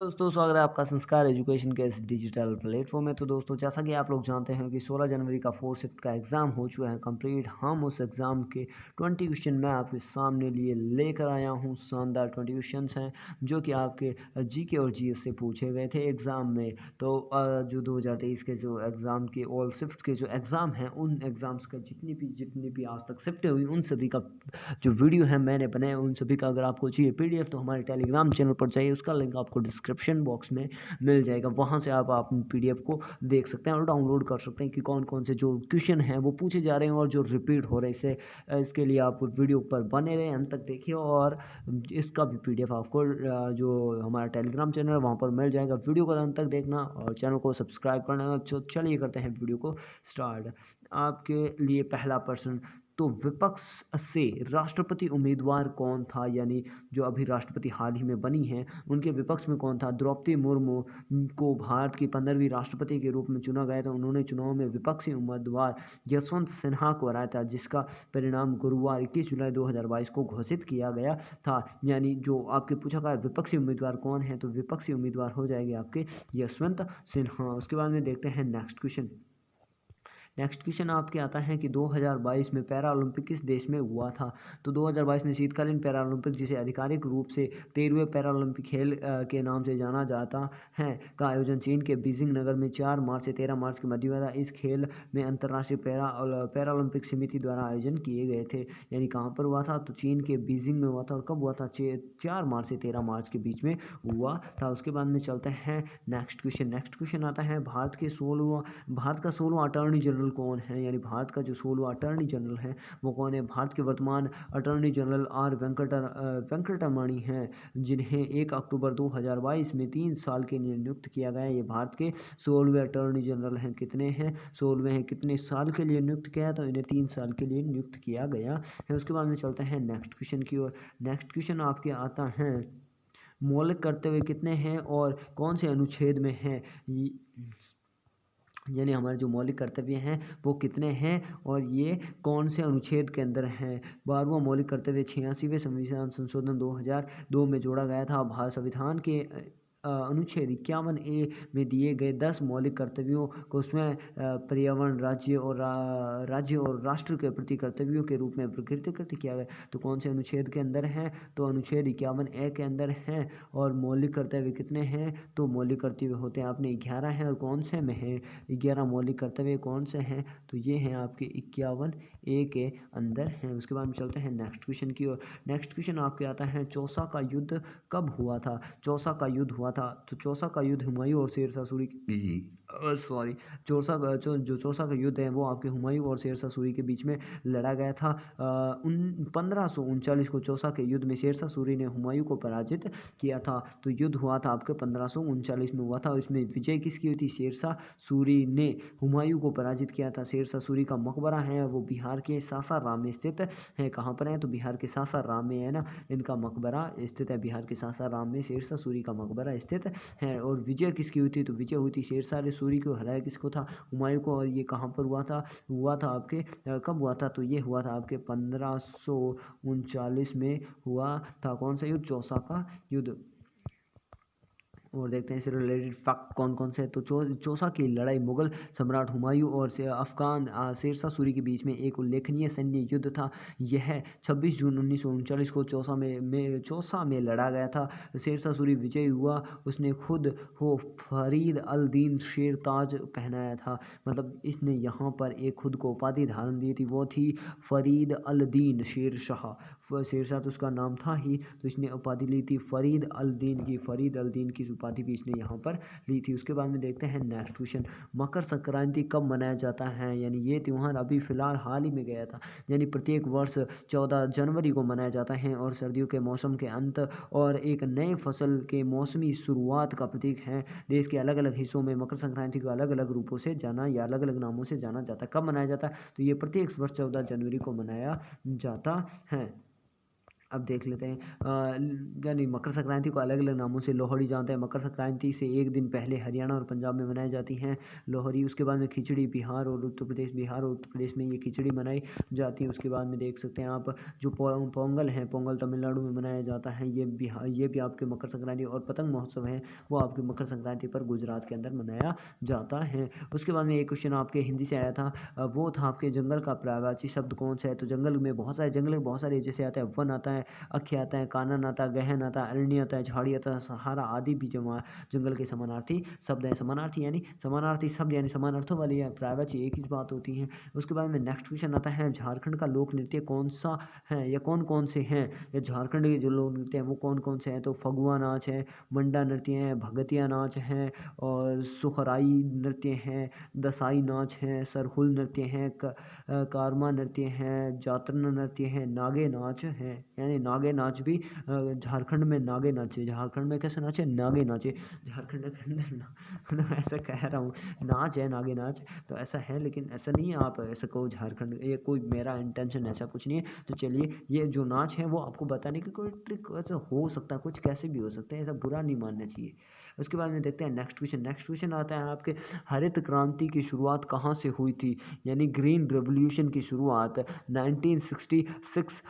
दोस्तों स्वागत है आपका संस्कार एजुकेशन के इस डिजिटल प्लेटफॉर्म में। तो दोस्तों जैसा कि आप लोग जानते हैं कि 16 जनवरी का फोर्थ शिफ्ट का एग्ज़ाम हो चुका है कंप्लीट। हम उस एग्ज़ाम के 20 क्वेश्चन मैं आपके सामने लिए लेकर आया हूं। शानदार 20 क्वेश्चंस हैं जो कि आपके जीके और जीएस से पूछे गए थे एग्ज़ाम में। तो जो 2023 के जो एग्ज़ाम के ऑल शिफ्ट के जो एग्ज़ाम हैं उन एग्ज़ाम्स का जितनी भी आज तक शिफ्टें हुई उन सभी का जो वीडियो है मैंने बनाया उन सभी का अगर आपको चाहिए पीडीएफ तो हमारे टेलीग्राम चैनल पर चाहिए, उसका लिंक आपको डिस्क्रिप्शन बॉक्स में मिल जाएगा। वहाँ से आप पीडीएफ को देख सकते हैं और डाउनलोड कर सकते हैं कि कौन कौन से जो क्वेश्चन हैं वो पूछे जा रहे हैं और जो रिपीट हो रहे हैं। इसके लिए आप वीडियो पर बने रहें, अंत तक देखिए और इसका भी पीडीएफ आपको जो हमारा टेलीग्राम चैनल है वहाँ पर मिल जाएगा। वीडियो को अंत तक देखना और चैनल को सब्सक्राइब करना। चलिए करते हैं वीडियो को स्टार्ट। आपके लिए पहला प्रश्न, तो विपक्ष से राष्ट्रपति उम्मीदवार कौन था? यानी जो अभी राष्ट्रपति हाल ही में बनी हैं उनके विपक्ष में कौन था? द्रौपदी मुर्मू को भारत की 15वीं राष्ट्रपति के रूप में चुना गया था। उन्होंने चुनाव में विपक्षी उम्मीदवार यशवंत सिन्हा को हराया था, जिसका परिणाम गुरुवार 21 जुलाई 2022 को घोषित किया गया था। यानी जो आपके पूछा गया विपक्षी उम्मीदवार कौन है, तो विपक्षी उम्मीदवार हो जाएंगे आपके यशवंत सिन्हा। उसके बाद में देखते हैं नेक्स्ट क्वेश्चन। नेक्स्ट क्वेश्चन आपके आता है कि 2022 में पैरा ओलंपिक किस देश में हुआ था? तो 2022 में शीतकालीन पैरा ओलंपिक, जिसे आधिकारिक रूप से 13वें पैरा ओलंपिक खेल के नाम से जाना जाता है, का आयोजन चीन के बीजिंग नगर में 4 मार्च से 13 मार्च के मध्य हुआ था। इस खेल में अंतर्राष्ट्रीय पैरा ओलंपिक समिति द्वारा आयोजन किए गए थे। यानी कहाँ पर हुआ था? तो चीन के बीजिंग में हुआ था। और कब हुआ था? 4 मार्च से 13 मार्च के बीच में हुआ था। उसके बाद में चलते हैं नेक्स्ट क्वेश्चन। नेक्स्ट क्वेश्चन आता है भारत का 16वां अटॉर्नी जनरल कौन है? यानी भारत का जो 16वां अटॉर्नी जनरल है वो कौन है? भारत के वर्तमान अटॉर्नी जनरल आर वेंकटरमणि हैं, जिन्हें 1 अक्टूबर 2022 में 3 साल के लिए नियुक्त किया गया है। ये भारत के 16वें अटॉर्नी जनरल हैं। कितने हैं? 16वें हैं। कितने साल के लिए नियुक्त किया है? तो इन्हें 3 साल के लिए नियुक्त किया गया है। उसके बाद में चलते हैं नेक्स्ट क्वेश्चन की ओर। नेक्स्ट क्वेश्चन आपके आता है, मौलिक कर्तव्य कितने हैं और कौन से अनुच्छेद में हैं? यानी हमारे जो मौलिक कर्तव्य हैं वो कितने हैं और ये कौन से अनुच्छेद के अंदर हैं? 12वां मौलिक कर्तव्य 86वें संविधान संशोधन 2002 में जोड़ा गया था। भारत संविधान के अनुच्छेद 51A में दिए गए 10 मौलिक कर्तव्यों को स्वयं पर्यावरण, राज्य और राष्ट्र के प्रति कर्तव्यों के रूप में वर्गीकृत किया गया। तो कौन से अनुच्छेद के अंदर हैं? तो अनुच्छेद 51A के अंदर हैं। और मौलिक कर्तव्य कितने हैं? तो मौलिक कर्तव्य होते हैं अपने 11 हैं। और कौन से में हैं 11 मौलिक कर्तव्य कौन से हैं? तो ये हैं आपके 51A के अंदर हैं। उसके बाद हम चलते हैं नेक्स्ट क्वेश्चन की ओर। नेक्स्ट क्वेश्चन आपके आता है, चौसा का युद्ध कब हुआ था? चौसा का युद्ध हुआ था, तो चौसा का युद्ध हुमायूं और शेरशाह सूरी सॉरी चौसा का युद्ध है वो आपके हुमायूं और शेरशाह सूरी के बीच में लड़ा गया था। 1539 को चौसा के युद्ध में शेरशाह सूरी ने हुमायूं को पराजित किया था। तो युद्ध हुआ था आपके 1539 में हुआ था। इसमें विजय किसकी हुई थी? शेरशाह सूरी ने हुमायूं को पराजित किया था। शेरशाह सूरी का मकबरा है वो बिहार के सासाराम में स्थित है। कहाँ पर है? तो बिहार के सासाराम में है ना, इनका मकबरा स्थित है। बिहार के सासाराम में शेरशाह सूरी का मकबरा स्थित है। और विजय किसकी हुई थी? तो विजय हुई थी शेरशाह ने सूरी को हराया किसको था? हुमायूं को। और ये कहाँ पर हुआ था? हुआ था आपके कब हुआ था? तो ये हुआ था आपके 1539 में हुआ था। कौन सा युद्ध? चौसा का युद्ध। और देखते हैं इससे रिलेटेड फैक्ट कौन कौन से हैं। तो चौसा की लड़ाई मुगल सम्राट हुमायूं और अफगान शेरशाह सूरी के बीच में एक उल्लेखनीय सैन्य युद्ध था। यह 26 जून 1939 को चौसा में लड़ा गया था। शेरशाह सूरी विजयी हुआ। उसने खुद हो फरीद अल दीन शेर ताज पहनाया था। मतलब इसने यहाँ पर एक खुद को उपाधि धारण दी थी, वो थी फरीद अल दीन शेरशाह। शेरशाह तो उसका नाम था ही, तो इसने उपाधि ली थी फरीद अल दीन की। फरीद अल दीन की उपाधि भी इसने यहाँ पर ली थी। उसके बाद में देखते हैं नेक्स्ट क्वेश्चन, मकर संक्रांति कब मनाया जाता है? यानी ये त्यौहार अभी फिलहाल हाल ही में गया था। यानी प्रत्येक वर्ष 14 जनवरी को मनाया जाता है और सर्दियों के मौसम के अंत और एक नए फसल के मौसमी शुरुआत का प्रतीक है। देश के अलग अलग हिस्सों में मकर संक्रांति को अलग अलग रूपों से जाना या अलग अलग नामों से जाना जाता है। कब मनाया जाता है? तो ये प्रत्येक वर्ष 14 जनवरी को मनाया जाता है। अब देख लेते हैं यानी मकर संक्रांति को अलग अलग नामों से लोहड़ी जानते हैं। मकर संक्रांति से एक दिन पहले हरियाणा और पंजाब में मनाई जाती हैं लोहड़ी। उसके बाद में खिचड़ी बिहार और उत्तर प्रदेश में ये खिचड़ी मनाई जाती है। उसके बाद में देख सकते हैं आप जो पोंगल है, पोंगल तमिलनाडु में मनाया जाता है। ये भी आपके मकर संक्रांति और पतंग महोत्सव है वो आपके मकर संक्रांति पर गुजरात के अंदर मनाया जाता है। उसके बाद में एक क्वेश्चन आपके हिंदी से आया था, वो था आपके जंगल का पर्यायवाची शब्द कौन सा है। तो जंगल में बहुत सारे जैसे आता है वन आता है, अख्य आता है, कानन आता है, गहन आता है, अरण्य आता है, झाड़ी आता है, सहारा आदि भी जंगल के समानार्थी शब्द हैं। समानार्थी यानी समानार्थी शब्द यानी समान अर्थों वाली है, पर्यायवाची एक ही बात होती है। उसके बाद में नेक्स्ट क्वेश्चन आता है, झारखंड का लोक नृत्य कौन सा है या कौन कौन से हैं। या झारखंड के जो लोक नृत्य हैं वो कौन कौन से हैं। तो फगुआ नाच है, मंडा नृत्य है, भगतिया नाच है और सुखराई नृत्य है, दसाई नाच है, सरहुल नृत्य है, कारमा नृत्य है, जातरना नृत्य है, नागे नाच है। यानी नागे नाच भी झारखंड में नागे नाचे, झारखंड में कैसे नाचे, नागे नाचे, झारखंड के अंदर मैं ऐसा कह रहा हूँ नाच है नागे नाच, तो ऐसा है लेकिन ऐसा नहीं है आप ऐसा कहो झारखंड, ये कोई मेरा इंटेंशन ऐसा कुछ नहीं है। तो चलिए ये जो नाच है वो आपको बताने की कोई ट्रिक ऐसा हो सकता है, कुछ कैसे भी हो सकता है, ऐसा बुरा नहीं मानना चाहिए। उसके बाद में देखते हैं नेक्स्ट क्वेश्चन आता है आपके, हरित क्रांति की शुरुआत कहाँ से हुई थी। यानी ग्रीन रेवोल्यूशन की शुरुआत 1966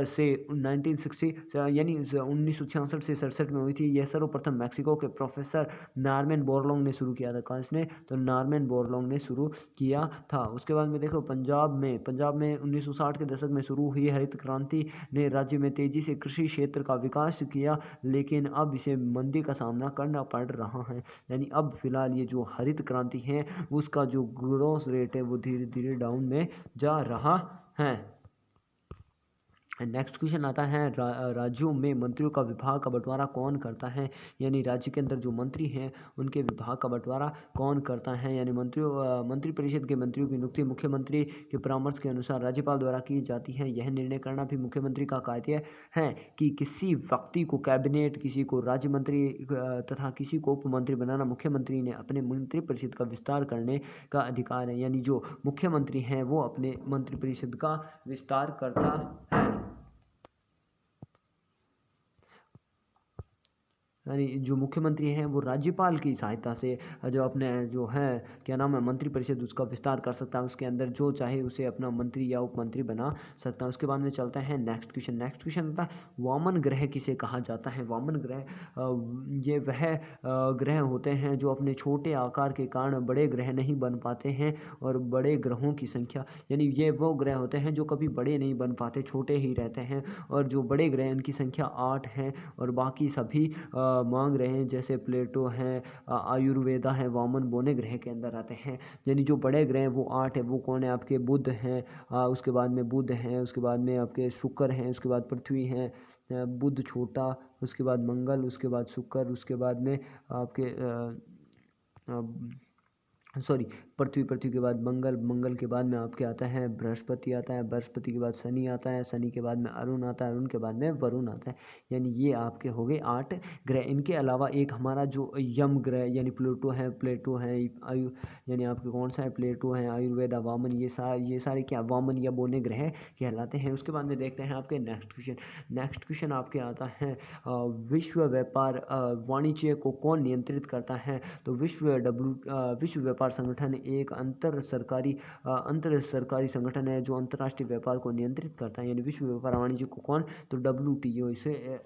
से 1960 यानी 1966 से 67 में हुई थी। यह सर्वप्रथम मैक्सिको के प्रोफेसर नॉर्मन बोरलॉन्ग ने शुरू किया था। कहाँ इसने, तो नॉर्मन बोरलॉन्ग ने शुरू किया था। उसके बाद में देखो पंजाब में 1960 के दशक में शुरू हुई हरित क्रांति ने राज्य में तेजी से कृषि क्षेत्र का विकास किया, लेकिन अब इसे मंदी का सामना करना पड़ रहा है। यानी अब फिलहाल ये जो हरित क्रांति है उसका जो ग्रोथ रेट है वो धीरे धीरे डाउन में जा रहा है। नेक्स्ट क्वेश्चन आता है, राज्यों में मंत्रियों का विभाग का बंटवारा कौन करता है। यानी राज्य के अंदर जो मंत्री हैं उनके विभाग का बंटवारा कौन करता है। यानी मंत्री परिषद के मंत्रियों की नियुक्ति मुख्यमंत्री के परामर्श के अनुसार राज्यपाल द्वारा की जाती है। यह निर्णय करना भी मुख्यमंत्री का कार्य है कि किसी व्यक्ति को कैबिनेट, किसी को राज्य मंत्री तथा किसी को उप मंत्री बनाना मुख्यमंत्री ने अपने मंत्री परिषद का विस्तार करने का अधिकार है। यानी जो मुख्यमंत्री हैं वो अपने मंत्री परिषद का विस्तार करता है। यानी जो मुख्यमंत्री हैं वो राज्यपाल की सहायता से जो अपने जो है क्या नाम है मंत्रिपरिषद उसका विस्तार कर सकता है, उसके अंदर जो चाहे उसे अपना मंत्री या उपमंत्री बना सकता है। उसके बाद में चलते हैं नेक्स्ट क्वेश्चन होता है, वामन ग्रह किसे कहा जाता है। वामन ग्रह ये वह ग्रह होते हैं जो अपने छोटे आकार के कारण बड़े ग्रह नहीं बन पाते हैं और बड़े ग्रहों की संख्या, यानी ये वो ग्रह होते हैं जो कभी बड़े नहीं बन पाते, छोटे ही रहते हैं और जो बड़े ग्रह उनकी संख्या 8 है और बाकी सभी मांग रहे हैं जैसे प्लेटो हैं, आयुर्वेदा है, वामन बोने ग्रह के अंदर आते हैं। यानी जो बड़े ग्रह वो 8 है, वो कौन है आपके, बुध हैं, उसके बाद में बुध हैं, उसके बाद में आपके शुक्र हैं, उसके बाद पृथ्वी हैं, बुध छोटा, उसके बाद मंगल, उसके बाद शुक्र, उसके बाद में आपके सॉरी पृथ्वी के बाद मंगल के बाद में आपके आता है बृहस्पति आता है, बृहस्पति के बाद शनि आता है, शनि के बाद में अरुण आता है, अरुण के बाद में वरुण आता है। यानी ये आपके हो गए 8 ग्रह। इनके अलावा एक हमारा जो यम ग्रह यानी प्लूटो है यानी आपके कौन सा है, प्लेटो है, आयुर्वेदा, वामन, ये सारे क्या वामन या बोने ग्रह कहलाते हैं। उसके बाद में देखते हैं आपके नेक्स्ट क्वेश्चन आपके आता है, विश्व व्यापार वाणिज्य को कौन नियंत्रित करता है। तो विश्व व्यापार संगठन एक अंतर सरकारी संगठन है जो अंतर्राष्ट्रीय व्यापार को नियंत्रित करता है। यानी विश्व व्यापार वाणिज्य को कौन, तो WTO इसे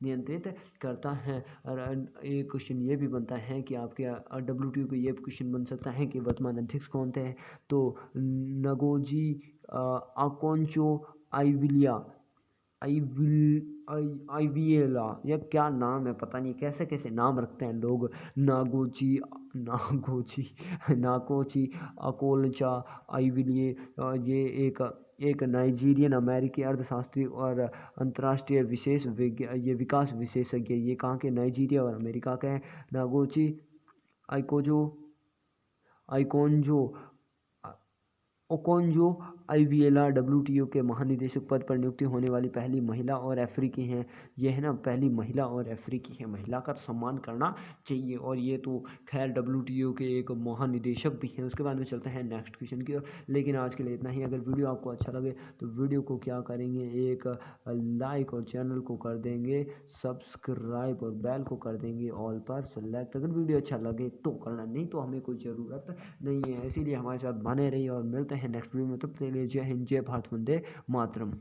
नियंत्रित करता है। और एक क्वेश्चन ये भी बनता है कि आपके WTO को ये क्वेश्चन बन सकता है कि वर्तमान अध्यक्ष कौन थे। तो नगोजी अकोंचो आइविलिया आईवीएला, यह क्या नाम है, पता नहीं कैसे कैसे नाम रखते हैं लोग। नागोची नागोची नाकोची अकोलचा आईविलिए, ये एक नाइजीरियन अमेरिकी अर्थशास्त्री और अंतर्राष्ट्रीय ये विकास विशेषज्ञ, ये कहाँ के, नाइजीरिया और अमेरिका के हैं। नागोची आइकोजो आइकोंजो ओकोंजो इवेला डब्ल्यूटीओ के महानिदेशक पद पर नियुक्ति होने वाली पहली महिला और अफ्रीकी हैं। ये है ना, पहली महिला और अफ्रीकी है। महिला का तो सम्मान करना चाहिए। और ये तो खैर डब्ल्यूटीओ के एक महानिदेशक भी हैं। उसके बाद में चलते हैं नेक्स्ट क्वेश्चन की ओर। लेकिन आज के लिए इतना ही। अगर वीडियो आपको अच्छा लगे तो वीडियो को क्या करेंगे, एक लाइक और चैनल को कर देंगे सब्सक्राइब और बेल को कर देंगे ऑल पर सेलेक्ट। अगर वीडियो अच्छा लगे तो करना, नहीं तो हमें कोई ज़रूरत नहीं है। इसीलिए हमारे साथ बने रहिए और मिलते हैं नेक्स्ट वीडियो में। तब तक के लिए जय हिंद, जय भारत, वंदे मातरम।